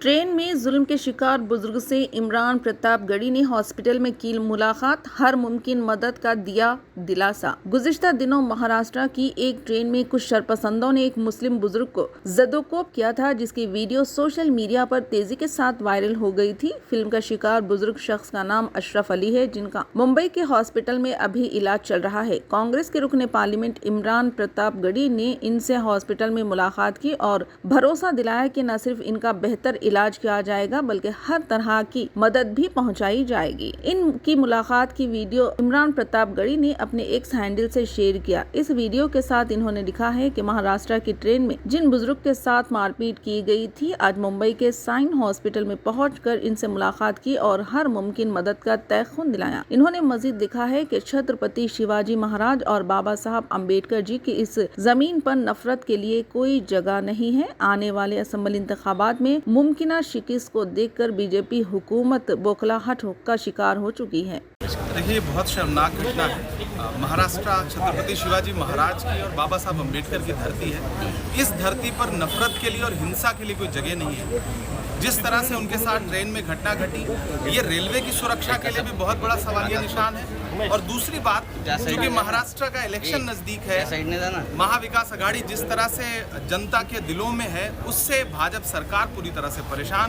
Train में जुल्म के शिकार बुजुर्ग से इमरान प्रतापगढ़ी ने हॉस्पिटल में की मुलाकात, हर मुमकिन मदद का दिया दिलासा। गुज़िश्ता दिनों महाराष्ट्र की एक ट्रेन में कुछ शरपसंदों ने एक मुस्लिम बुजुर्ग को जदोकोब किया था, जिसकी वीडियो सोशल मीडिया पर तेजी के साथ वायरल हो गई थी। फिल्म का शिकार बुजुर्ग शख्स का नाम अशरफ अली है, जिनका मुंबई के हॉस्पिटल में अभी इलाज चल रहा है। कांग्रेस के रुकने पार्लियामेंट इमरान प्रतापगढ़ी ने इनसे हॉस्पिटल में मुलाकात की और भरोसा दिलाया कि न सिर्फ इनका बेहतर इलाज किया जाएगा बल्कि हर तरह की मदद भी पहुंचाई जाएगी। इनकी मुलाकात की वीडियो इमरान प्रतापगढ़ी ने अपने एक्स हैंडल से शेयर किया। इस वीडियो के साथ इन्होंने लिखा है कि महाराष्ट्र की ट्रेन में जिन बुजुर्ग के साथ मारपीट की गई थी, आज मुंबई के साइन हॉस्पिटल में पहुंचकर इनसे मुलाकात की और हर मुमकिन मदद का तयख्खुन दिलाया। इन्होंने मजीद लिखा है कि छत्रपति शिवाजी महाराज और बाबा साहब अम्बेडकर जी की इस जमीन पर नफरत के लिए कोई जगह नहीं है। आने वाले असेंबली इंतखाबात में मुमकिन शिकस्त को देखकर बीजेपी हुकूमत बौखलाहट का शिकार हो चुकी है। देखिए, ये बहुत शर्मनाक घटना है। महाराष्ट्र छत्रपति शिवाजी महाराज की और बाबा साहब अम्बेडकर की धरती है। इस धरती पर नफरत के लिए और हिंसा के लिए कोई जगह नहीं है। जिस तरह से उनके साथ ट्रेन में घटना घटी, ये रेलवे की सुरक्षा के लिए भी बहुत बड़ा सवालिया निशान है। और दूसरी बात, क्योंकि महाराष्ट्र का इलेक्शन नजदीक है, महाविकास आघाड़ी जिस तरह से जनता के दिलों में है, उससे भाजपा सरकार पूरी तरह से परेशान है।